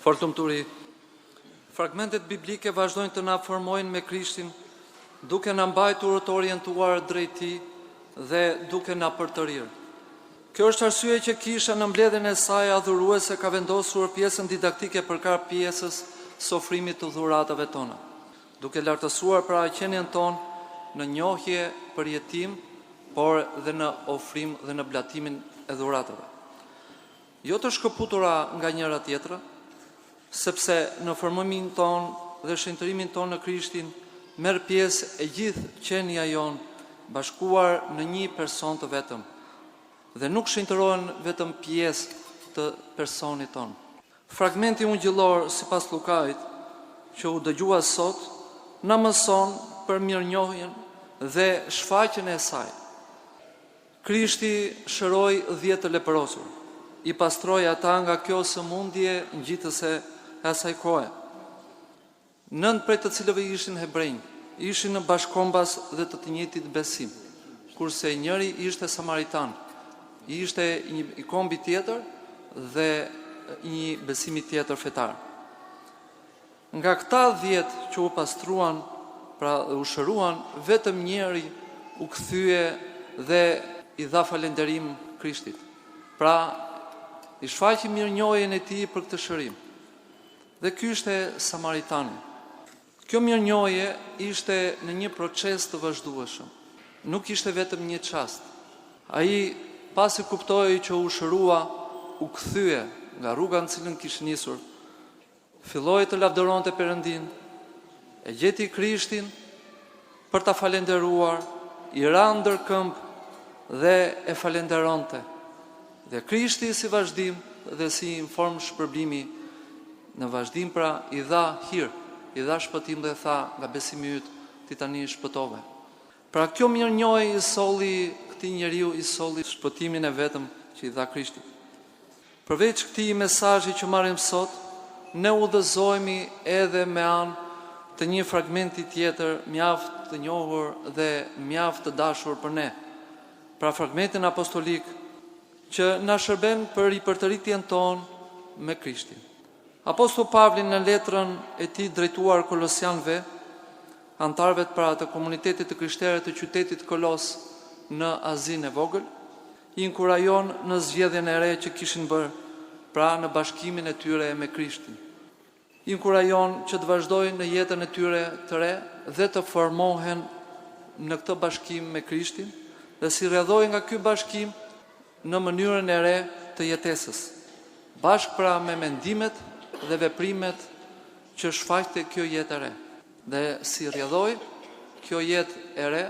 Fortumturi. Fragmentet biblike vazhdojnë të na formojnë me Krishtin, duke na mbajtur të orientuar drejt Tij dhe duke na përtërirë. Kjo është arsye që Kisha në mbledhjen e saj adhuruese ka vendosur pjesën didaktike përkar pjesës sofrimit të dhuratave tona, duke lartësuar pra qenien tonë në njohje për jetim, por dhe në ofrim dhe në blatimin e dhuratave. Jo të shkëputura nga njëra tjetra, sepse në formimin tonë dhe shenjtërimin tonë në Krishtin merr pjesë e gjithë qenia jonë bashkuar në një person të vetëm, dhe nuk shenjtërohen vetëm pjesë të personit tonë. Fragmenti ungjillor sipas Lukait që u dëgjua sot na mëson për mirënjohjen dhe shfaqjen e saj. Krishti shëroi 10 të leprosur, i pastroi ata nga kjo sëmundje ngjitëse e asaj kohe. 9 prej të cilëve ishin hebrejnë, ishin në bashkombas dhe të njëjtit besim, kurse njëri ishte samaritan, ishte i kombi tjetër dhe një besimi tjetër fetar. Nga këta 10 që u pastruan, pra u shëruan, vetëm njëri u kthye dhe i dha falënderim Krishtit. Pra, i shfaqi mirënjohjen e tij për këtë shërim. Dhe ky ishte samaritani. Kjo mirënjohje ishte në një proces të vazhdueshëm. Nuk ishte vetëm një çast. Ai pasi kuptoi që u shërua, u kthye nga rruga në cilën kishte nisur, filloi të lavdëronte Perëndin, e gjeti Krishtin për ta falendëruar, i ra ndër këmbë dhe e falenderonte. Dhe Krishti si vazhdim dhe si në formë shpërblimi, në vazhdim pra i dha hir, i dha shpëtim dhe tha, nga besimi yt ti tani shpëtove. Pra kjo mirënjohje i solli këtij njeriu, i solli shpëtimin e vetëm që i dha Krishti. Përveç këtij mesazhi që marrim sot, ne udhëzohemi edhe me anë të një fragmenti tjetër mjaft të njohur dhe mjaft të dashur për ne. Pra fragmentin apostolik që na shërben për ripërtëritjen tonë me Krishtin. Apostol Pavli në letrën e tij drejtuar Kolosianëve, antarëve pra të komunitetit të krishterë të qytetit Kolos në Azinë e vogël, i inkurajon në zgjedhjen e re që kishin bërë, pra në bashkimin e tyre me Krishtin. I inkurajon që të vazhdojnë në jetën e tyre të re dhe të formohen në këtë bashkim me Krishtin, dhe si rrjedhojnë nga ky bashkim në mënyrën e re të jetesës, bashkë pra me mendimet dhe veprimet që shfaqte kjo jetë e re. Dhe si rrjedhoi kjo jetë e re,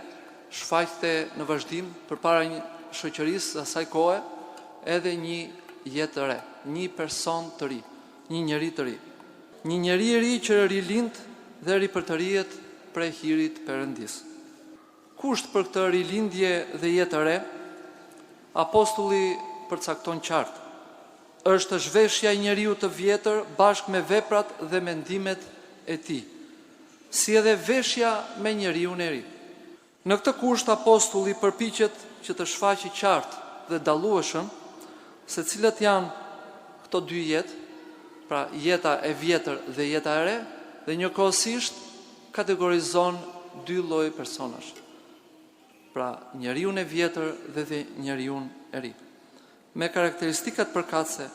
shfaqte në vazhdim përpara një shoqërisë asaj kohe edhe një jetë të re, një person të ri, një njeri të ri. Një njeri i ri që rilind dhe ripërtërihet prej hirit Perëndis. Kusht për këtë rilindje dhe jetë të re, apostulli përcakton qartë. Është zhveshja e njeriu të vjetër bashkë me veprat dhe mendimet e tij, si edhe veshja me njeriu e ri. Në këtë kusht apostulli përpiqet që të shfaqë qartë dhe dallueshëm se cilët janë këto dy jetë, pra jeta e vjetër dhe jeta e re, dhe njëkohësisht kategorizon dy lloj personash. Pra njeriu e vjetër dhe njeriu e ri, me karakteristikat përkatëse,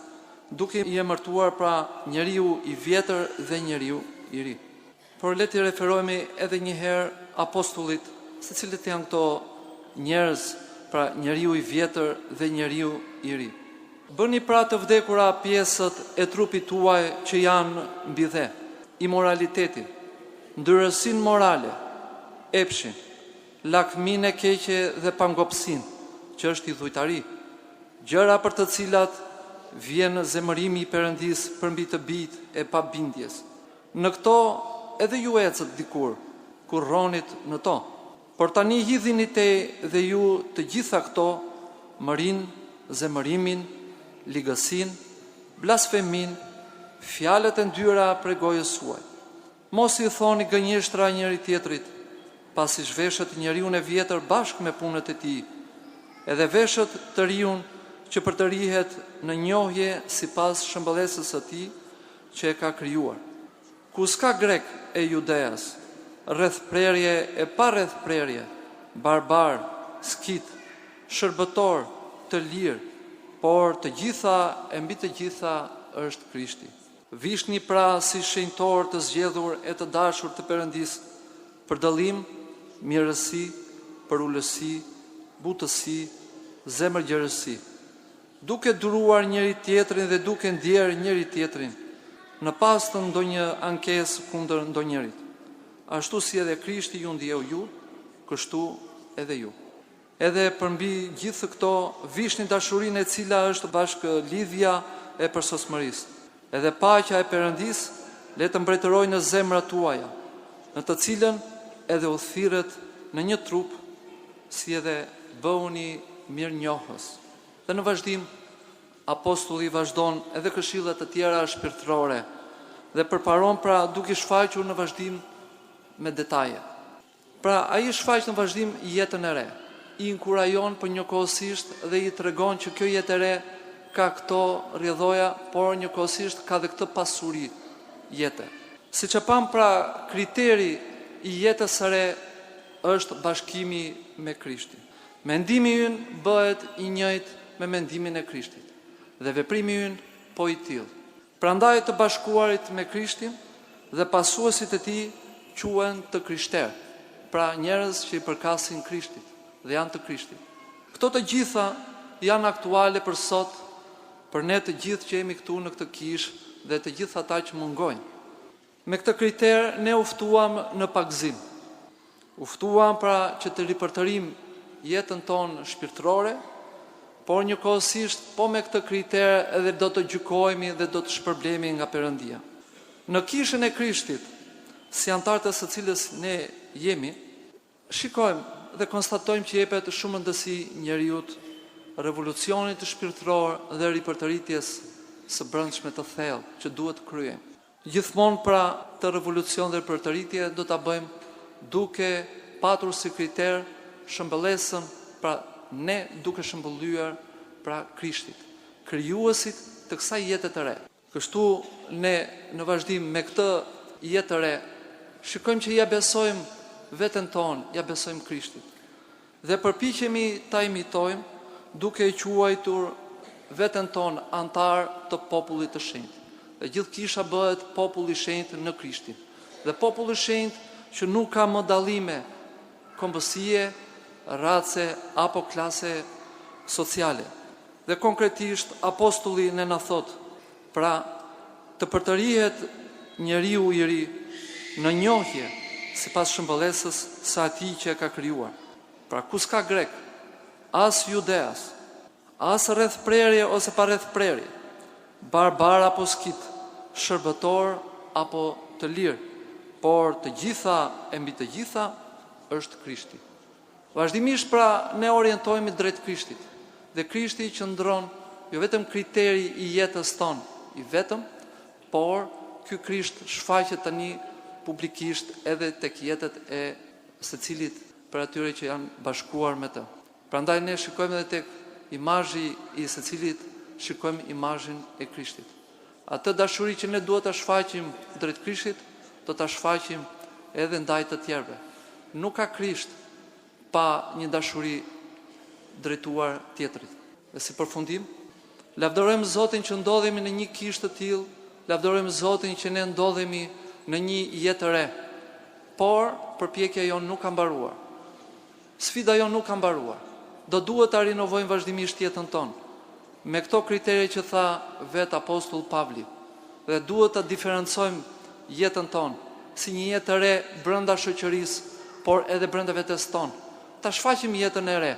duke i emërtuar pra njeriu i vjetër dhe njeriu i ri. Por le të referohemi edhe një herë apostullit, se cilët janë këto njerëz, pra njeriu i vjetër dhe njeriu i ri. Bëni pra të vdekura pjesët e trupit tuaj që janë mbi dhe, imoralitetin, ndyrësinë morale, epshin, lakminë e keqe dhe pangopsin, që është i dhujtari, gjëra për të cilat vjen zemërimi i Perëndis përmbi të bijtë e pabindjes. Në këto edhe ju ecët dikur, kur rronit në to, por tani hidhini te dhe ju të gjitha këto, mërin, zemërimin, ligësin, blasfemin, fjalët e ndyra prej gojës suaj. Mos i thoni gënjeshtra njëri tjetrit, pasi zhveshet njeriu e vjetër bashkë me punët e tij, edhe veshët të riun që për të rihet në njohje sipas shëmbëllesës së tij, që e ka krijuar. Ku s'ka grek e judeas, rreth prerje e pa rreth prerje, barbar, skit, shërbëtor, të lirë, por të gjitha e mbi të gjitha është Krishti. Vishni pra si shenjtor të zgjedhur e të dashur të Perëndis, për dallim, mirësi, për ulësi, butësi, zemërgjërësi, duke duruar njëri tjetrin dhe duke ndjerë njëri tjetrin, në pas të ndonjë ankesë kundër ndonjërit. Ashtu si edhe Krishti ju ndjeu ju, kështu edhe ju. Edhe përmbi gjithë këto, vishni dashurinë e cila është bashkë lidhja e përsosmërisë. Edhe paqja e Perëndis le të mbretërojë në zemrat tuaja, në të cilën edhe u thirret në një trup, si edhe bëhuni mirënjohës. Dhe në vazhdim, apostulli vazhdon edhe këshillat të tjera shpirtërore dhe përparon pra duke shfaqur në vazhdim me detaje. Pra ai shfaq në vazhdim jetën e re, i inkurajon për njëkohësisht dhe i tregon që kjo jetë e re ka këto rrjedhoja, por njëkohësisht ka dhe këtë pasuri jete. Siç e pam pra, kriteri i jetës së re është bashkimi me Krishtin. Mendimi ynë bëhet i njëjtë me mendimin e Krishtit dhe veprimi ynë po i tillë. Prandaj të bashkuarit me Krishtin dhe pasuesit e tij quhen të krishterë, pra njerëz që i përkasin Krishtit dhe janë të Krishtit. Këto të gjitha janë aktuale për sot, për ne të gjithë që jemi këtu në këtë kishë dhe të gjithë ata që mungojnë. Me këtë kriter ne uftuam në pagzim. Uftuam pra që të ripërtërim jetën tonë shpirtërore, por njëkohësisht po me këtë kriter edhe do të gjykojmë dhe do të shpërblemi nga Perëndia. Në kishën e Krishtit, si antartë së cilës ne jemi, shikojmë dhe konstatojmë që jepet shumë rëndësi njeriut, revolucionit të shpirtëror dhe ripërtëritjes së brendshme të thellë që duhet kryejmë. Gjithmonë pra të revolucion dhe ripërtëritje do ta bëjmë duke patur si kriter shëmbëlesën, pra ne duke shëmbëllyer pra Krishtit, krijuesit të kësaj jete të re. Kështu ne në vazhdim me këtë jetë të re shikojmë që ja besojmë veten tonë, ja besojmë Krishtit. Dhe përpiqemi ta imitojmë duke e quajtur veten tonë antar të popullit të shenjtë. Dhe gjithë kisha bëhet popull i shenjtë në Krishtin. Dhe popull i shenjtë që nuk ka më dallime kombësie, race apo klase sociale. Dhe konkretisht apostulli ne na thot, pra të përtërihet njeriu i ri në njohje sipas shëmbëllesës së atij që e ka krijuar. Pra ku s'ka grek, as judeas, as rreth prerje ose pa rreth prerje, barbar apo skit, shërbëtor apo të lirë, por të gjitha e mbi të gjitha është Krishti. Vazhdimisht pra ne orientohemi drejt Krishtit, dhe Krishti qëndron jo vetëm kriteri i jetës tonë i vetëm, por ky Krisht shfaqet tani publikisht edhe tek jetët e secilit për atyre që janë bashkuar me të. Prandaj ne shikojmë edhe tek imazhi i secilit, shikojmë imazhin e Krishtit. Atë dashuri që ne duhet ta shfaqim drejt Krishtit, do ta shfaqim edhe ndaj të tjerëve. Nuk ka Krisht pa një dashuri drejtuar tjetrit. Dhe si përfundim, lavdërojmë Zotin që ndodhemi në një kishë të tillë, lavdërojmë Zotin që ne ndodhemi në një jetë të re. Por përpjekja jonë nuk ka mbaruar. Sfida jonë nuk ka mbaruar. Do duhet ta rinovojmë vazhdimisht jetën tonë me këto kritere që tha vet apostull Pavli. Dhe duhet ta diferencojmë jetën tonë si një jetë të re brenda shoqërisë, por edhe brenda vetes tonë. Ta shfaqim jetën e re,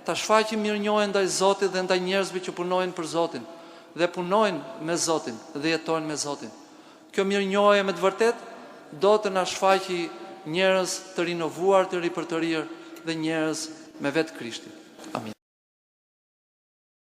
ta shfaqim mirënjohjen ndaj Zotit dhe ndaj njerëzve që punojnë për Zotin dhe punojnë me Zotin dhe jetojnë me Zotin. Kjo mirënjohje me të vërtet do të na shfaqi njerëz të rinovuar, të ripërtërir dhe njerëz me vetë Krishtin.